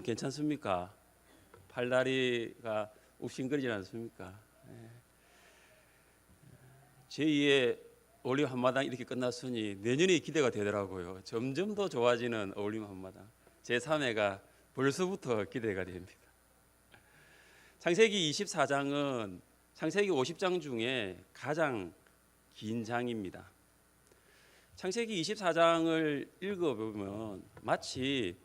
괜찮습니까? 팔다리가 욱신거리지 않습니까? 제2의 어울림 한마당 이렇게 끝났으니 내년이 기대가 되더라고요. 점점 더 좋아지는 어울림 한마당 제3회가 벌써부터 기대가 됩니다. 창세기 24장은 창세기 50장 중에 가장 긴 장입니다. 창세기 24장을 읽어보면 마치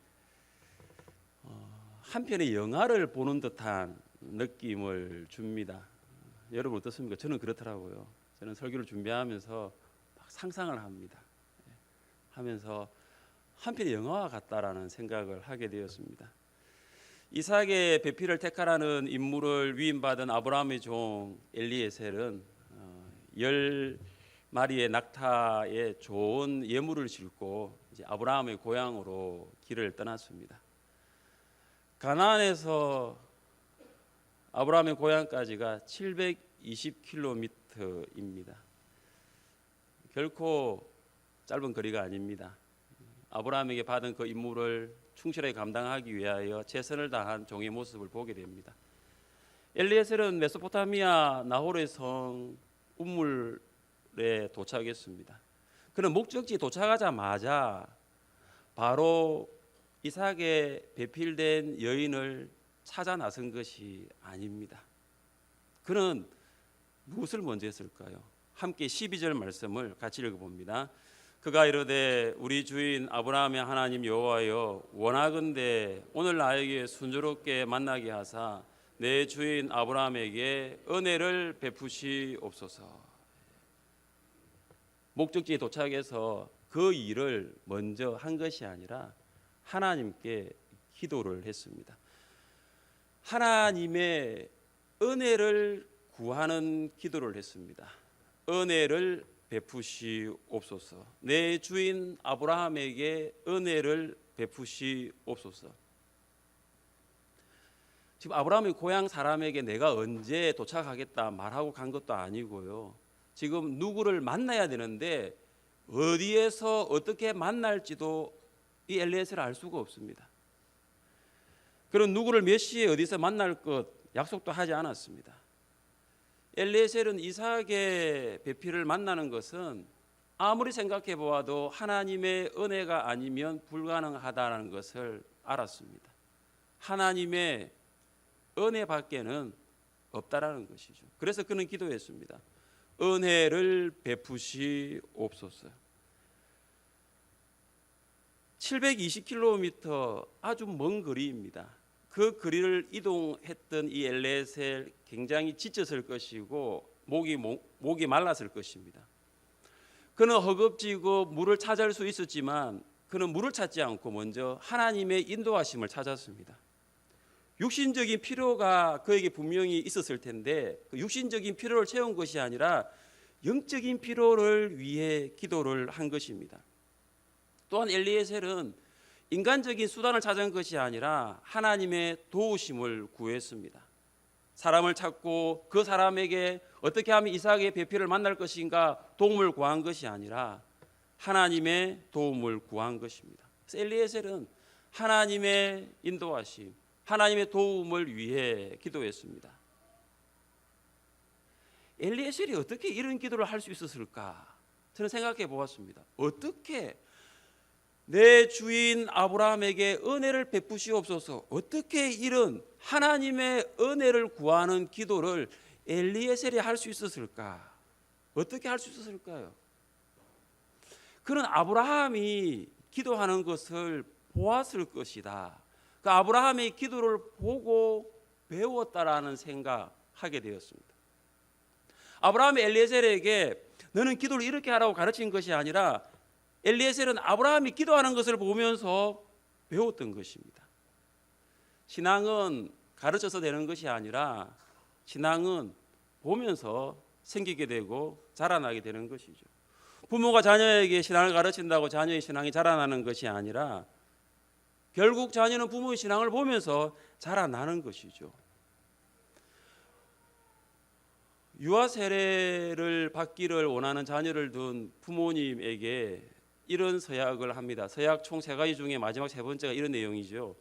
한 편의 영화를 보는 듯한 느낌을 줍니다. 여러분 어떻습니까? 저는 그렇더라고요. 저는 설교를 준비하면서 막 상상을 합니다. 하면서 한 편의 영화와 같다라는 생각을 하게 되었습니다. 이삭의 배필을 택하라는 임무를 위임받은 아브라함의 종 엘리에셀은 10마리의 낙타에 좋은 예물을 싣고 이제 아브라함의 고향으로 길을 떠났습니다. 가나안에서 아브라함의 고향까지가 720km입니다. 결코 짧은 거리가 아닙니다. 아브라함에게 받은 그 임무를 충실하게 감당하기 위하여 최선을 다한 종의 모습을 보게 됩니다. 엘리에셀은 메소포타미아 나홀의 성 우물에 도착했습니다. 그는 목적지에 도착하자마자 바로 이삭의 배필된 여인을 찾아 나선 것이 아닙니다. 그는 무엇을 먼저 했을까요? 함께 12절 말씀을 같이 읽어봅니다. 그가 이르되 우리 주인 아브라함의 하나님 여호와여 원하건대 오늘 나에게 순조롭게 만나게 하사 내 주인 아브라함에게 은혜를 베푸시옵소서. 목적지에 도착해서 그 일을 먼저 한 것이 아니라 하나님께 기도를 했습니다. 하나님의 은혜를 구하는 기도를 했습니다. 은혜를 베푸시옵소서. 내 주인 아브라함에게 은혜를 베푸시옵소서. 지금 아브라함의 고향 사람에게 내가 언제 도착하겠다 말하고 간 것도 아니고요. 지금 누구를 만나야 되는데 어디에서 어떻게 만날지도 이 엘리에셀을 알 수가 없습니다. 그런 누구를 몇 시에 어디서 만날 것 약속도 하지 않았습니다. 엘리에셀은 이삭의 배필을 만나는 것은 아무리 생각해 보아도 하나님의 은혜가 아니면 불가능하다는 것을 알았습니다. 하나님의 은혜밖에는 없다라는 것이죠. 그래서 그는 기도했습니다. 은혜를 베푸시옵소서. 720km 아주 먼 거리입니다. 그 거리를 이동했던 이 엘리에셀 굉장히 지쳤을 것이고 목이 말랐을 것입니다. 그는 허겁지겁 물을 찾을 수 있었지만 그는 물을 찾지 않고 먼저 하나님의 인도하심을 찾았습니다. 육신적인 필요가 그에게 분명히 있었을 텐데 그 육신적인 필요를 채운 것이 아니라 영적인 필요를 위해 기도를 한 것입니다. 또한 엘리에셀은 인간적인 수단을 찾은 것이 아니라 하나님의 도우심을 구했습니다. 사람을 찾고 그 사람에게 어떻게 하면 이삭의 배필을 만날 것인가 도움을 구한 것이 아니라 하나님의 도움을 구한 것입니다. 그래서 엘리에셀은 하나님의 인도하심, 하나님의 도움을 위해 기도했습니다. 엘리에셀이 어떻게 이런 기도를 할 수 있었을까? 저는 생각해 보았습니다. 어떻게 내 주인 아브라함에게 은혜를 베푸시옵소서. 어떻게 이런 하나님의 은혜를 구하는 기도를 엘리에셀이 할 수 있었을까? 어떻게 할 수 있었을까요? 그는 아브라함이 기도하는 것을 보았을 것이다. 그 아브라함의 기도를 보고 배웠다라는 생각하게 되었습니다. 아브라함이 엘리에셀에게 너는 기도를 이렇게 하라고 가르친 것이 아니라 엘리에셀은 아브라함이 기도하는 것을 보면서 배웠던 것입니다. 신앙은 가르쳐서 되는 것이 아니라 신앙은 보면서 생기게 되고 자라나게 되는 것이죠. 부모가 자녀에게 신앙을 가르친다고 자녀의 신앙이 자라나는 것이 아니라 결국 자녀는 부모의 신앙을 보면서 자라나는 것이죠. 유아 세례를 받기를 원하는 자녀를 둔 부모님에게 이런 서약을 합니다. 서약 총 3가지 중에 마지막 3번째가 이런 내용이죠.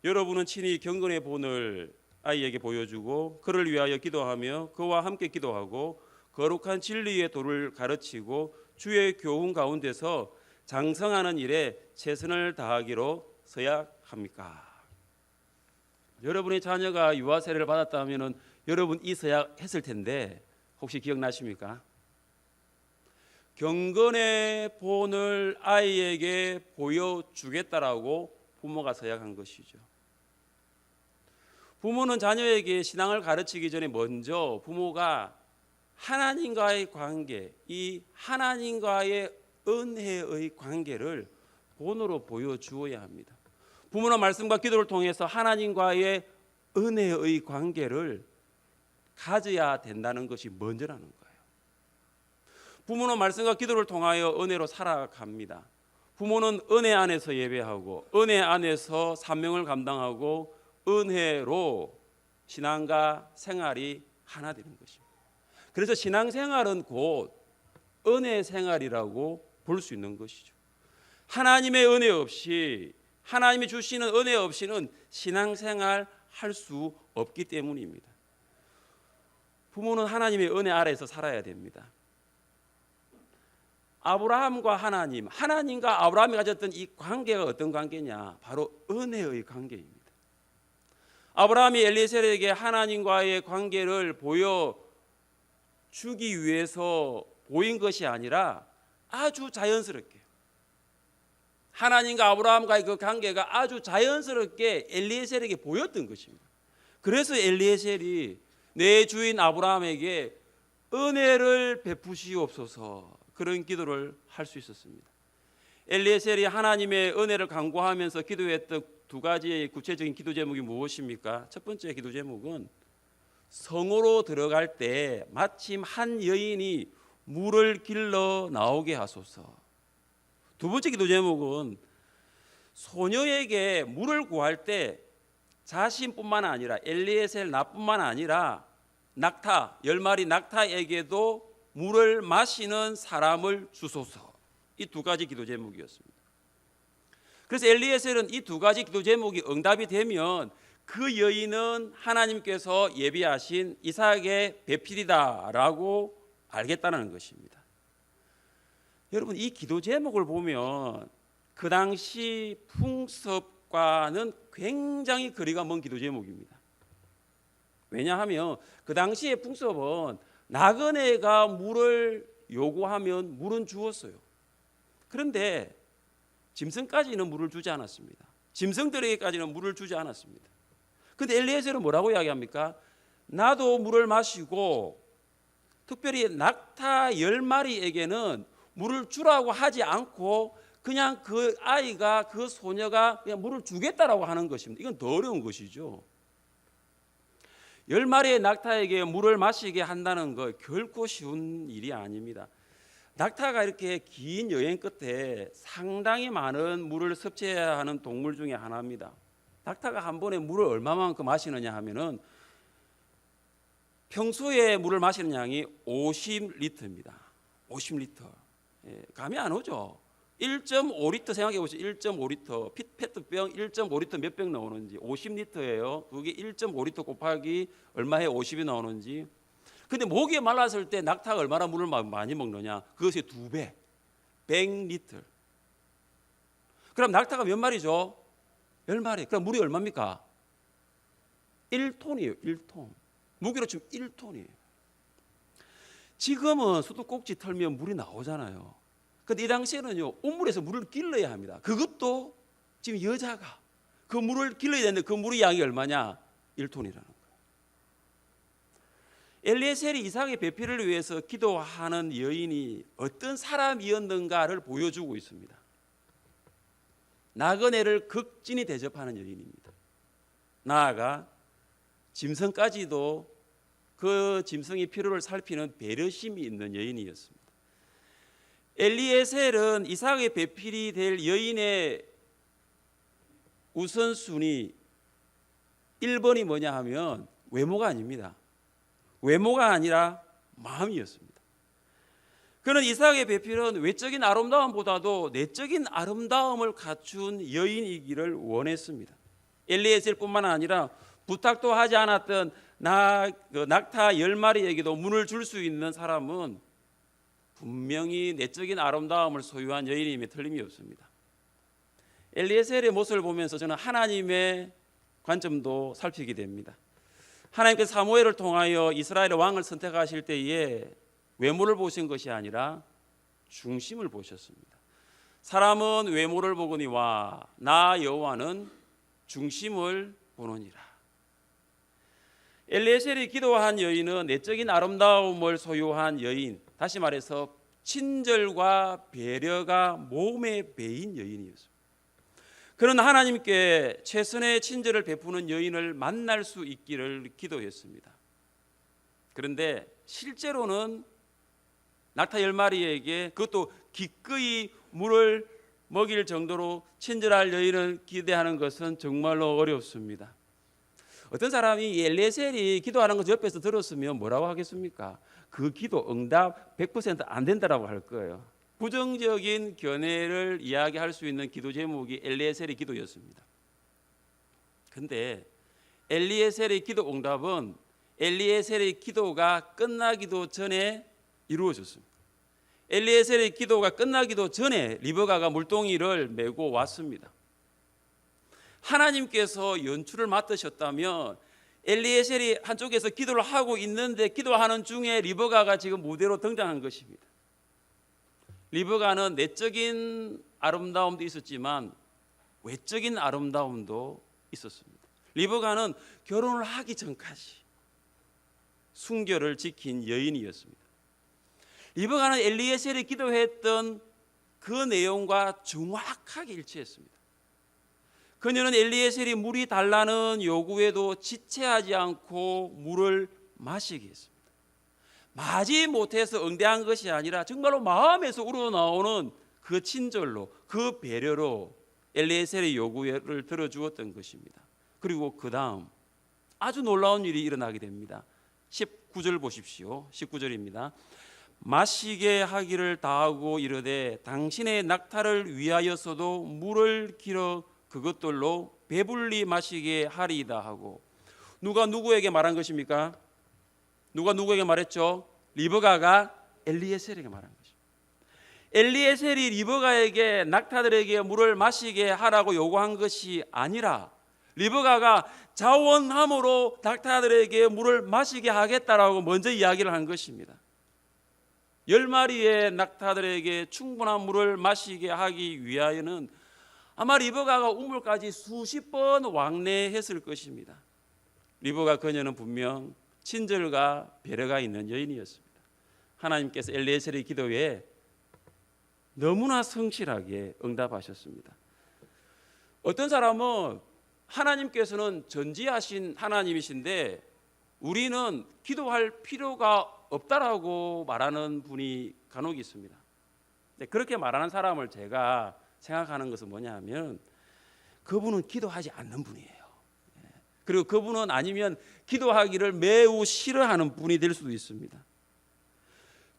여러분은 친히 경건의 본을 아이에게 보여주고 그를 위하여 기도하며 그와 함께 기도하고 거룩한 진리의 도를 가르치고 주의 교훈 가운데서 장성하는 일에 최선을 다하기로 서약합니까? 여러분의 자녀가 유아 세례를 받았다면 여러분 이 서약했을 텐데 혹시 기억나십니까? 경건의 본을 아이에게 보여주겠다라고 부모가 서약한 것이죠. 부모는 자녀에게 신앙을 가르치기 전에 먼저 부모가 하나님과의 관계, 이 하나님과의 은혜의 관계를 본으로 보여주어야 합니다. 부모는 말씀과 기도를 통해서 하나님과의 은혜의 관계를 가져야 된다는 것이 먼저라는 거예요. 부모는 말씀과 기도를 통하여 은혜로 살아갑니다. 부모는 은혜 안에서 예배하고 은혜 안에서 사명을 감당하고 은혜로 신앙과 생활이 하나 되는 것입니다. 그래서 신앙생활은 곧 은혜 생활이라고 볼 수 있는 것이죠. 하나님의 은혜 없이, 하나님이 주시는 은혜 없이는 신앙생활 할 수 없기 때문입니다. 부모는 하나님의 은혜 아래에서 살아야 됩니다. 아브라함과 하나님, 하나님과 아브라함이 가졌던 이 관계가 어떤 관계냐? 바로 은혜의 관계입니다. 아브라함이 엘리에셀에게 하나님과의 관계를 보여주기 위해서 보인 것이 아니라 아주 자연스럽게 하나님과 아브라함과의 그 관계가 아주 자연스럽게 엘리에셀에게 보였던 것입니다. 그래서 엘리에셀이 내 주인 아브라함에게 은혜를 베푸시옵소서 그런 기도를 할 수 있었습니다. 엘리에셀이 하나님의 은혜를 간구하면서 기도했던 두 가지의 구체적인 기도 제목이 무엇입니까? 첫 번째 기도 제목은 성으로 들어갈 때 마침 한 여인이 물을 길러 나오게 하소서. 두 번째 기도 제목은 소녀에게 물을 구할 때 자신뿐만 아니라 엘리에셀 나뿐만 아니라 낙타, 10마리 낙타에게도 물을 마시는 사람을 주소서. 이 두 가지 기도 제목이었습니다. 그래서 엘리에셀은 이 두 가지 기도 제목이 응답이 되면 그 여인은 하나님께서 예비하신 이삭의 배필이다라고 알겠다는 것입니다. 여러분 이 기도 제목을 보면 그 당시 풍습과는 굉장히 거리가 먼 기도 제목입니다. 왜냐하면 그 당시의 풍습은 나그네가 물을 요구하면 물은 주었어요. 그런데 짐승까지는 물을 주지 않았습니다. 짐승들에게까지는 물을 주지 않았습니다. 그런데 엘리에셀은 뭐라고 이야기합니까? 나도 물을 마시고 특별히 낙타 10마리에게는 물을 주라고 하지 않고 그냥 그 아이가 그 소녀가 그냥 물을 주겠다라고 하는 것입니다. 이건 더 어려운 것이죠. 10마리의 낙타에게 물을 마시게 한다는 거 결코 쉬운 일이 아닙니다. 낙타가 이렇게 긴 여행 끝에 상당히 많은 물을 섭취해야 하는 동물 중에 하나입니다. 낙타가 한 번에 물을 얼마만큼 마시느냐 하면은 평소에 물을 마시는 양이 50리터입니다. 50리터. 감이 안 오죠. 1.5리터 생각해 보세요. 1.5리터 페트병 1.5리터 몇 병 나오는지 50리터예요. 그게 1.5리터 곱하기 얼마에 50이 나오는지. 근데 목이 말랐을 때 낙타가 얼마나 물을 많이 먹느냐? 그것의 2배, 100리터. 그럼 낙타가 몇 마리죠? 10마리. 그럼 물이 얼마입니까? 1톤이에요. 1톤. 무게로 치면 1톤이에요. 지금은 수도꼭지 털면 물이 나오잖아요. 근데 이 당시에는요, 우물에서 물을 길러야 합니다. 그것도 지금 여자가 그 물을 길러야 되는데 그 물의 양이 얼마냐? 1톤이라는 거예요. 엘리에셀이 이삭의 배필을 위해서 기도하는 여인이 어떤 사람이었는가를 보여주고 있습니다. 나그네를 극진히 대접하는 여인입니다. 나아가 짐승까지도 그 짐승의 필요를 살피는 배려심이 있는 여인이었습니다. 엘리에셀은 이삭의 배필이 될 여인의 우선순위 1번이 뭐냐 하면 외모가 아닙니다. 외모가 아니라 마음이었습니다. 그는 이삭의 배필은 외적인 아름다움보다도 내적인 아름다움을 갖춘 여인이기를 원했습니다. 엘리에셀뿐만 아니라 부탁도 하지 않았던 낙타 10마리에게도 문을 줄 수 있는 사람은 분명히 내적인 아름다움을 소유한 여인임에 틀림이 없습니다. 엘리에셀의 모습을 보면서 저는 하나님의 관점도 살피게 됩니다. 하나님께서 사무엘을 통하여 이스라엘의 왕을 선택하실 때에 외모를 보신 것이 아니라 중심을 보셨습니다. 사람은 외모를 보거니와 나 여호와는 중심을 보느니라. 엘리에셀이 기도한 여인은 내적인 아름다움을 소유한 여인, 다시 말해서 친절과 배려가 몸에 배인 여인이었습니다. 그는 하나님께 최선의 친절을 베푸는 여인을 만날 수 있기를 기도했습니다. 그런데 실제로는 낙타 10마리에게 그것도 기꺼이 물을 먹일 정도로 친절할 여인을 기대하는 것은 정말로 어렵습니다. 어떤 사람이 엘리에셀이 기도하는 것을 옆에서 들었으면 뭐라고 하겠습니까? 그 기도 응답 100% 안 된다라고 할 거예요. 부정적인 견해를 이야기할 수 있는 기도 제목이 엘리에셀의 기도였습니다. 그런데 엘리에셀의 기도 응답은 엘리에셀의 기도가 끝나기도 전에 이루어졌습니다. 엘리에셀의 기도가 끝나기도 전에 리브가가 물동이를 메고 왔습니다. 하나님께서 연출을 맡으셨다면 엘리에셀이 한쪽에서 기도를 하고 있는데 기도하는 중에 리브가가 지금 무대로 등장한 것입니다. 리브가는 내적인 아름다움도 있었지만 외적인 아름다움도 있었습니다. 리브가는 결혼을 하기 전까지 순결을 지킨 여인이었습니다. 리브가는 엘리에셀이 기도했던 그 내용과 정확하게 일치했습니다. 그녀는 엘리에셀이 물이 달라는 요구에도 지체하지 않고 물을 마시게 했습니다. 마지 못해서 응대한 것이 아니라 정말로 마음에서 우러나오는 그 친절로, 그 배려로 엘리에셀의 요구를 들어주었던 것입니다. 그리고 그 다음 아주 놀라운 일이 일어나게 됩니다. 19절 보십시오. 19절입니다. 마시게 하기를 다하고 이르되 당신의 낙타를 위하여서도 물을 길어 그것들로 배불리 마시게 하리이다 하고. 누가 누구에게 말한 것입니까? 누가 누구에게 말했죠? 리브가가 엘리에셀에게 말한 것입니다. 엘리에셀이 리브가에게 낙타들에게 물을 마시게 하라고 요구한 것이 아니라 리브가가 자원함으로 낙타들에게 물을 마시게 하겠다라고 먼저 이야기를 한 것입니다. 10마리의 낙타들에게 충분한 물을 마시게 하기 위하여는 아마 리브가가 우물까지 수십 번 왕래했을 것입니다. 리브가 그녀는 분명 친절과 배려가 있는 여인이었습니다. 하나님께서 엘리에셀의 기도에 너무나 성실하게 응답하셨습니다. 어떤 사람은 하나님께서는 전지하신 하나님이신데 우리는 기도할 필요가 없다라고 말하는 분이 간혹 있습니다. 그렇게 말하는 사람을 제가 생각하는 것은 뭐냐 하면 그분은 기도하지 않는 분이에요. 그리고 그분은 아니면 기도하기를 매우 싫어하는 분이 될 수도 있습니다.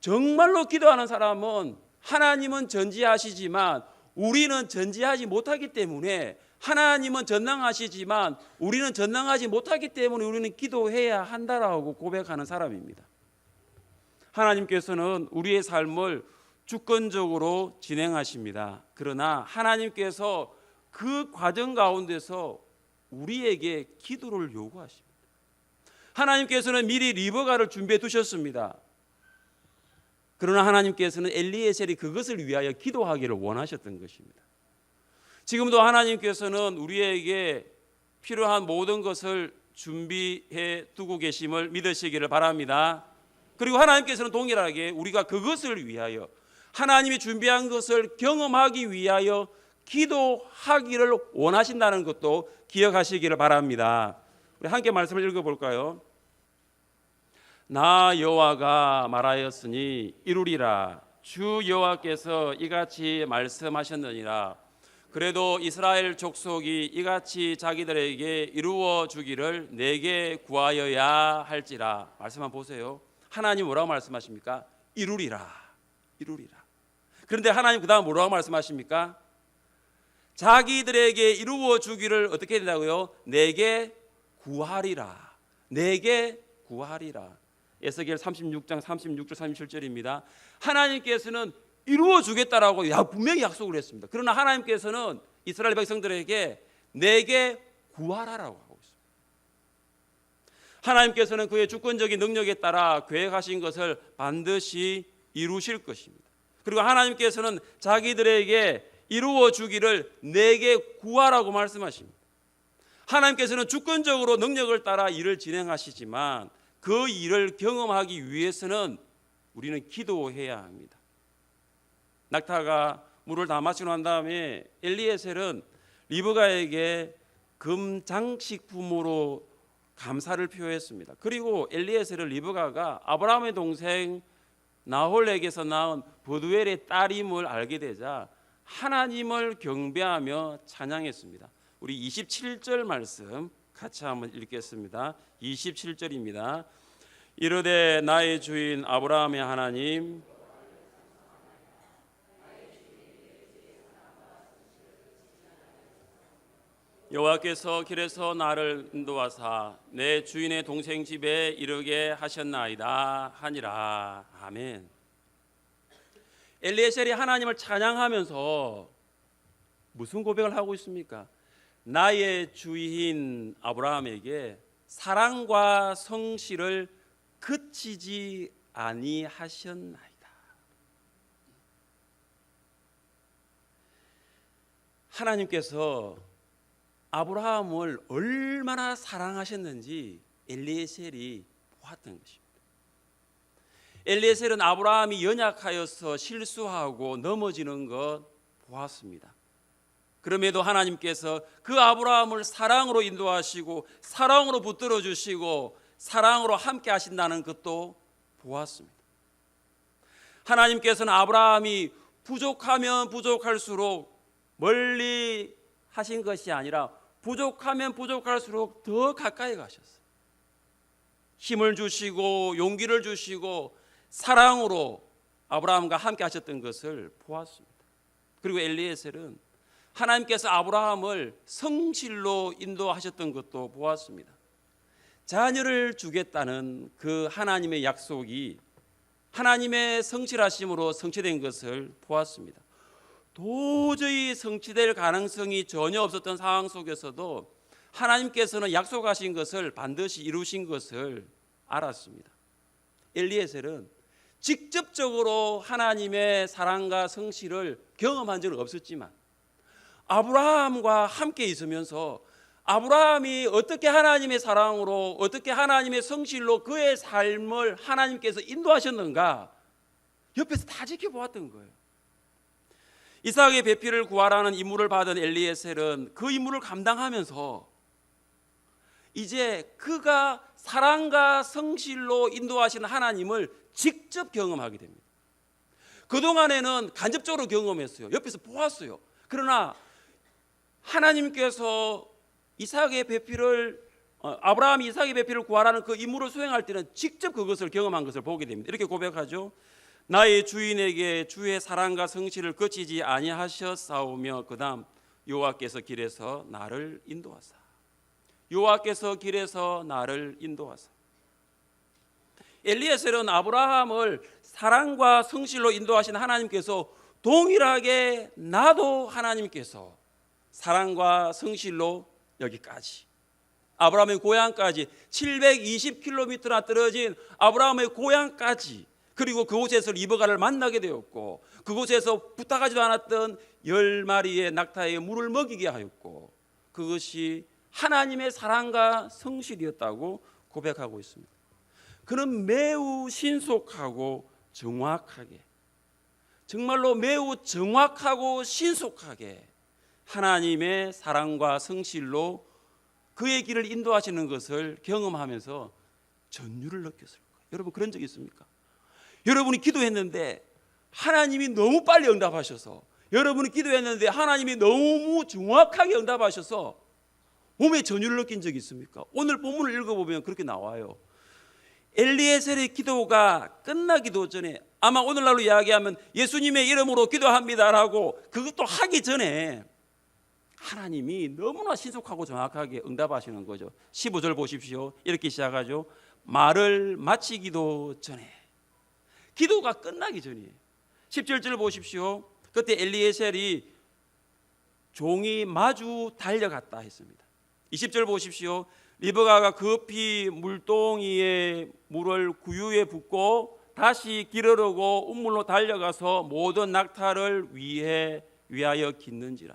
정말로 기도하는 사람은 하나님은 전지하시지만 우리는 전지하지 못하기 때문에 하나님은 전능하시지만 우리는 전능하지 못하기 때문에 우리는 기도해야 한다라고 고백하는 사람입니다. 하나님께서는 우리의 삶을 주권적으로 진행하십니다. 그러나 하나님께서 그 과정 가운데서 우리에게 기도를 요구하십니다. 하나님께서는 미리 리브가를 준비해 두셨습니다. 그러나 하나님께서는 엘리에셀이 그것을 위하여 기도하기를 원하셨던 것입니다. 지금도 하나님께서는 우리에게 필요한 모든 것을 준비해 두고 계심을 믿으시기를 바랍니다. 그리고 하나님께서는 동일하게 우리가 그것을 위하여 하나님이 준비한 것을 경험하기 위하여 기도하기를 원하신다는 것도 기억하시기를 바랍니다. 우리 함께 말씀을 읽어볼까요? 나 여호와가 말하였으니 이루리라. 주 여호와께서 이같이 말씀하셨느니라. 그래도 이스라엘 족속이 이같이 자기들에게 이루어 주기를 내게 구하여야 할지라. 말씀만 보세요. 하나님 뭐라고 말씀하십니까? 이루리라. 이루리라. 그런데 하나님 그 다음 뭐라고 말씀하십니까? 자기들에게 이루어 주기를 어떻게 된다고요? 내게 구하리라. 내게 구하리라. 에스겔 36장 36절 37절입니다. 하나님께서는 이루어 주겠다라고 분명히 약속을 했습니다. 그러나 하나님께서는 이스라엘 백성들에게 내게 구하라라고 하고 있습니다. 하나님께서는 그의 주권적인 능력에 따라 계획하신 것을 반드시 이루실 것입니다. 그리고 하나님께서는 자기들에게 이루어 주기를 내게 구하라고 말씀하십니다. 하나님께서는 주권적으로 능력을 따라 일을 진행하시지만 그 일을 경험하기 위해서는 우리는 기도해야 합니다. 낙타가 물을 다 마시고 난 다음에 엘리에셀은 리브가에게 금 장식품으로 감사를 표했습니다. 그리고 엘리에셀은 리브가가 아브라함의 동생 나홀에게서 낳은 버두엘의 딸임을 알게 되자 하나님을 경배하며 찬양했습니다. 우리 27절 말씀 같이 한번 읽겠습니다. 27절입니다. 이르되 나의 주인 아브라함의 하나님 여호와께서 길에서 나를 인도하사 내 주인의 동생 집에 이르게 하셨나이다 하니라. 아멘. 엘리에셀이 하나님을 찬양하면서 무슨 고백을 하고 있습니까? 나의 주인 아브라함에게 사랑과 성실을 그치지 아니하셨나이다. 하나님께서 아브라함을 얼마나 사랑하셨는지 엘리에셀이 보았던 것입니다. 엘리에셀은 아브라함이 연약하여서 실수하고 넘어지는 것 보았습니다. 그럼에도 하나님께서 그 아브라함을 사랑으로 인도하시고 사랑으로 붙들어 주시고 사랑으로 함께 하신다는 것도 보았습니다. 하나님께서는 아브라함이 부족하면 부족할수록 멀리 하신 것이 아니라 부족하면 부족할수록 더 가까이 가셨어요. 힘을 주시고 용기를 주시고 사랑으로 아브라함과 함께 하셨던 것을 보았습니다. 그리고 엘리에셀은 하나님께서 아브라함을 성실로 인도하셨던 것도 보았습니다. 자녀를 주겠다는 그 하나님의 약속이 하나님의 성실하심으로 성취된 것을 보았습니다. 도저히 성취될 가능성이 전혀 없었던 상황 속에서도 하나님께서는 약속하신 것을 반드시 이루신 것을 알았습니다. 엘리에셀은 직접적으로 하나님의 사랑과 성실을 경험한 적은 없었지만 아브라함과 함께 있으면서 아브라함이 어떻게 하나님의 사랑으로 어떻게 하나님의 성실로 그의 삶을 하나님께서 인도하셨는가 옆에서 다 지켜보았던 거예요. 이삭의 배필을 구하라는 임무를 받은 엘리에셀은 그 임무를 감당하면서 이제 그가 사랑과 성실로 인도하시는 하나님을 직접 경험하게 됩니다. 그동안에는 간접적으로 경험했어요. 옆에서 보았어요. 그러나 하나님께서 이삭의 배필을 아브라함이 이삭의 배필을 구하라는 그 임무를 수행할 때는 직접 그것을 경험한 것을 보게 됩니다. 이렇게 고백하죠. 나의 주인에게 주의 사랑과 성실을 거치지 아니하셨사오며 그다음 여호와께서 길에서 나를 인도하사 여호와께서 길에서 나를 인도하사. 엘리에셀은 아브라함을 사랑과 성실로 인도하신 하나님께서 동일하게 나도 하나님께서 사랑과 성실로 여기까지 아브라함의 고향까지 720km나 떨어진 아브라함의 고향까지 그리고 그곳에서 리브가를 만나게 되었고 그곳에서 부탁하지도 않았던 10마리의 낙타에 물을 먹이게 하였고 그것이 하나님의 사랑과 성실이었다고 고백하고 있습니다. 그는 매우 신속하고 정확하게 정말로 매우 정확하고 신속하게 하나님의 사랑과 성실로 그의 길을 인도하시는 것을 경험하면서 전율을 느꼈을 거예요. 여러분 그런 적 있습니까? 여러분이 기도했는데 하나님이 너무 빨리 응답하셔서 여러분이 기도했는데 하나님이 너무 정확하게 응답하셔서 몸에 전율을 느낀 적이 있습니까? 오늘 본문을 읽어보면 그렇게 나와요. 엘리에셀의 기도가 끝나기도 전에 아마 오늘날로 이야기하면 예수님의 이름으로 기도합니다라고 그것도 하기 전에 하나님이 너무나 신속하고 정확하게 응답하시는 거죠. 15절 보십시오. 이렇게 시작하죠. 말을 마치기도 전에, 기도가 끝나기 전이에요. 17절 보십시오. 그때 엘리에셀이 종이 마주 달려갔다 했습니다. 20절 보십시오. 리브가가 급히 물동이에 물을 구유에 붓고 다시 기르려고 운물로 달려가서 모든 낙타를 위하여 깃는지라.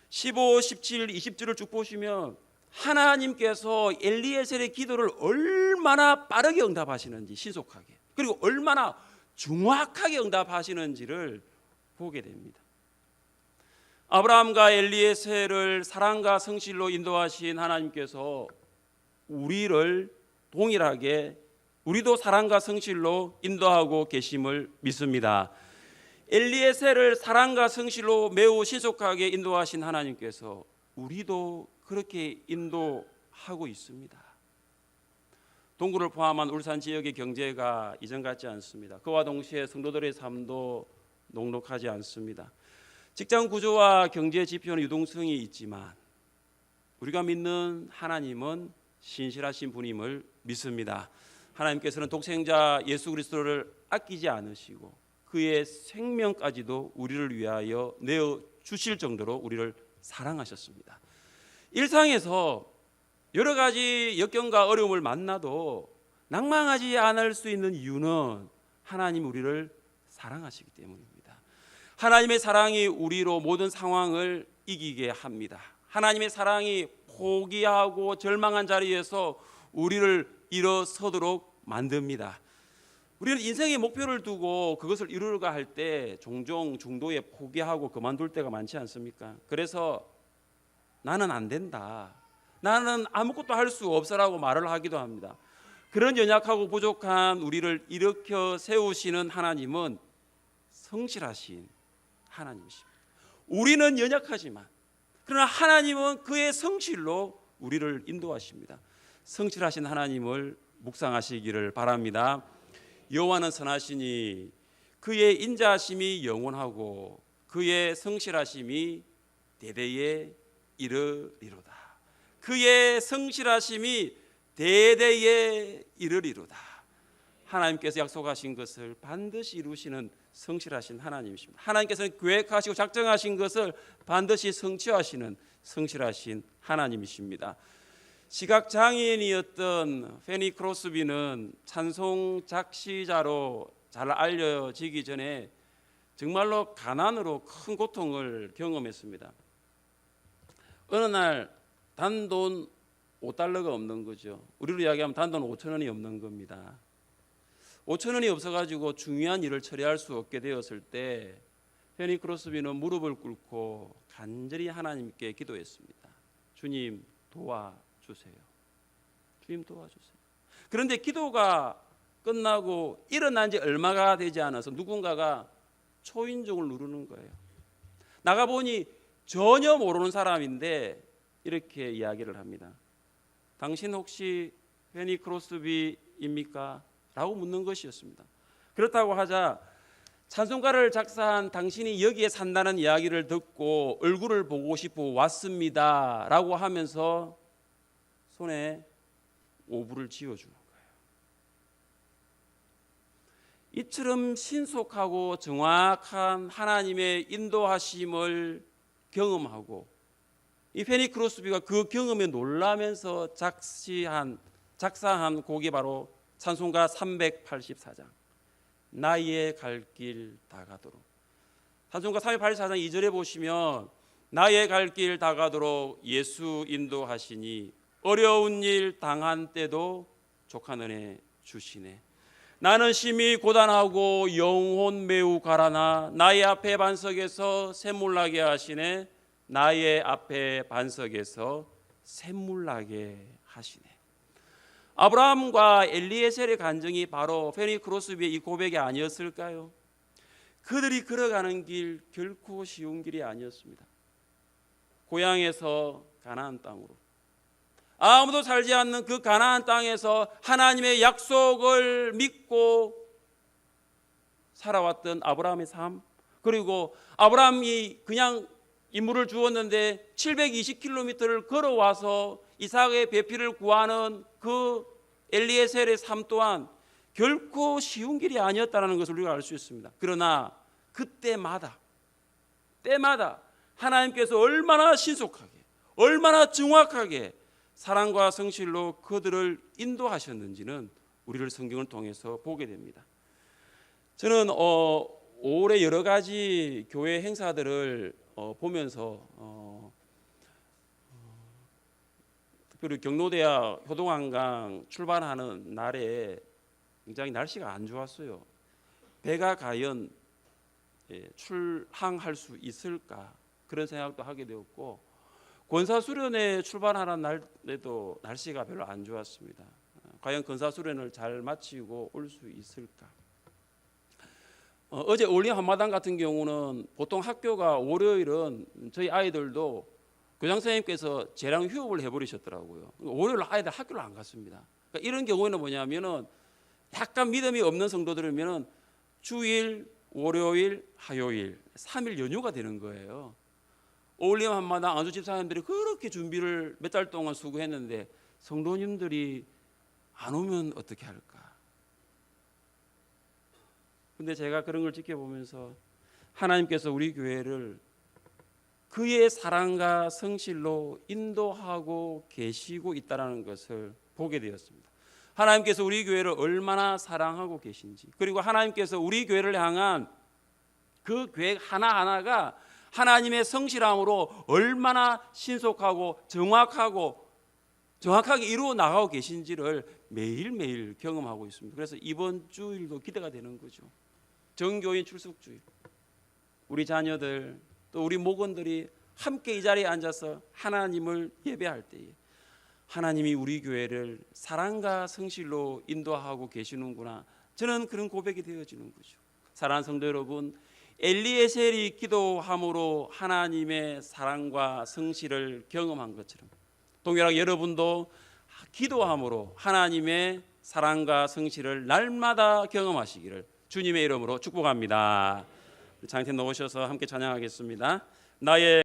15, 17, 20절을 쭉 보시면 하나님께서 엘리에셀의 기도를 얼마나 빠르게 응답하시는지, 신속하게, 그리고 얼마나 정확하게 응답하시는지를 보게 됩니다. 아브라함과 엘리에셀을 사랑과 성실로 인도하신 하나님께서 우리를 동일하게 우리도 사랑과 성실로 인도하고 계심을 믿습니다. 엘리에셀을 사랑과 성실로 매우 신속하게 인도하신 하나님께서 우리도 그렇게 인도하고 있습니다. 동구를 포함한 울산 지역의 경제가 이전 같지 않습니다. 그와 동시에 성도들의 삶도 녹록하지 않습니다. 직장 구조와 경제 지표는 유동성이 있지만 우리가 믿는 하나님은 신실하신 분임을 믿습니다. 하나님께서는 독생자 예수 그리스도를 아끼지 않으시고 그의 생명까지도 우리를 위하여 내어 주실 정도로 우리를 사랑하셨습니다. 일상에서 여러 가지 역경과 어려움을 만나도 낭망하지 않을 수 있는 이유는 하나님 우리를 사랑하시기 때문입니다. 하나님의 사랑이 우리로 모든 상황을 이기게 합니다. 하나님의 사랑이 포기하고 절망한 자리에서 우리를 일어서도록 만듭니다. 우리는 인생의 목표를 두고 그것을 이루려고 할 때 종종 중도에 포기하고 그만둘 때가 많지 않습니까? 그래서 나는 안 된다, 나는 아무것도 할 수 없어라고 말을 하기도 합니다. 그런 연약하고 부족한 우리를 일으켜 세우시는 하나님은 성실하신 하나님이십니다. 우리는 연약하지만 그러나 하나님은 그의 성실로 우리를 인도하십니다. 성실하신 하나님을 묵상하시기를 바랍니다. 여호와는 선하시니 그의 인자하심이 영원하고 그의 성실하심이 대대에 이르리로다. 그의 성실하심이 대대에 이르리로다. 하나님께서 약속하신 것을 반드시 이루시는 성실하신 하나님이십니다. 하나님께서는 계획하시고 작정하신 것을 반드시 성취하시는 성실하신 하나님이십니다. 시각장애인이었던 페니 크로스비는 찬송 작시자로 잘 알려지기 전에 정말로 가난으로 큰 고통을 경험했습니다. 어느 날 단돈 5달러가 없는 거죠. 우리로 이야기하면 단돈 5,000원이 없는 겁니다. 5,000원이 없어가지고 중요한 일을 처리할 수 없게 되었을 때 페니 크로스비는 무릎을 꿇고 간절히 하나님께 기도했습니다. 주님 도와주세요. 주님 도와주세요. 그런데 기도가 끝나고 일어난 지 얼마가 되지 않아서 누군가가 초인종을 누르는 거예요. 나가보니 전혀 모르는 사람인데 이렇게 이야기를 합니다. 당신 혹시 페니 크로스비입니까? 라고 묻는 것이었습니다. 그렇다고 하자 찬송가를 작사한 당신이 여기에 산다는 이야기를 듣고 얼굴을 보고 싶어 왔습니다 라고 하면서 손에 오불을 지어주는 거예요. 이처럼 신속하고 정확한 하나님의 인도하심을 경험하고 이 페니 크로스비가 그 경험에 놀라면서 작사한 곡이 바로 찬송가 384장 나의 갈 길 다가도록. 찬송가 384장 2절에 보시면 나의 갈 길 다가도록 예수 인도하시니 어려운 일 당한 때도 족한 은혜 주시네. 나는 심히 고단하고 영혼 매우 가라나 나의 앞에 반석에서 샘물나게 하시네. 나의 앞에 반석에서 샘물나게 하시네. 아브라함과 엘리에셀의 간증이 바로 페니 크로스비의 이 고백이 아니었을까요? 그들이 걸어가는 길 결코 쉬운 길이 아니었습니다. 고향에서 가나안 땅으로, 아무도 살지 않는 그 가나안 땅에서 하나님의 약속을 믿고 살아왔던 아브라함의 삶, 그리고 아브라함이 그냥 임무를 주었는데 720km를 걸어와서 이삭의 배필을 구하는 그 엘리에셀의 삶 또한 결코 쉬운 길이 아니었다는 것을 우리가 알 수 있습니다. 그러나 그때마다 하나님께서 얼마나 신속하게, 얼마나 정확하게 사랑과 성실로 그들을 인도하셨는지는 우리를 성경을 통해서 보게 됩니다. 저는 올해 여러 가지 교회 행사들을 보면서 특별히 경로대학 효동한강 출발하는 날에 굉장히 날씨가 안 좋았어요. 배가 과연 출항할 수 있을까 그런 생각도 하게 되었고, 권사수련회 출발하는 날에도 날씨가 별로 안 좋았습니다. 과연 권사수련을 잘 마치고 올 수 있을까? 어제 올림 한마당 같은 경우는 보통 학교가 월요일은 저희 아이들도 교장 선생님께서 재량 휴업을 해버리셨더라고요. 월요일 아이들 학교를 안 갔습니다. 그러니까 이런 경우에는 뭐냐면은 약간 믿음이 없는 성도들이면은 주일, 월요일, 화요일 3일 연휴가 되는 거예요. 올림 한마당 안수 집사님들이 그렇게 준비를 몇 달 동안 수고했는데 성도님들이 안 오면 어떻게 할까? 근데 제가 그런 걸 지켜보면서 하나님께서 우리 교회를 그의 사랑과 성실로 인도하고 계시고 있다는 것을 보게 되었습니다. 하나님께서 우리 교회를 얼마나 사랑하고 계신지, 그리고 하나님께서 우리 교회를 향한 그 계획 하나하나가 하나님의 성실함으로 얼마나 신속하고 정확하게 이루어 나가고 계신지를 매일매일 경험하고 있습니다. 그래서 이번 주일도 기대가 되는 거죠. 정교인 출석주일, 우리 자녀들 또 우리 목원들이 함께 이 자리에 앉아서 하나님을 예배할 때에 하나님이 우리 교회를 사랑과 성실로 인도하고 계시는구나, 저는 그런 고백이 되어지는 거죠. 사랑하는 성도 여러분, 엘리에셀이 기도함으로 하나님의 사랑과 성실을 경험한 것처럼 동일하게 여러분도 기도함으로 하나님의 사랑과 성실을 날마다 경험하시기를 주님의 이름으로 축복합니다. 장팀 나오셔서 함께 찬양하겠습니다. 나의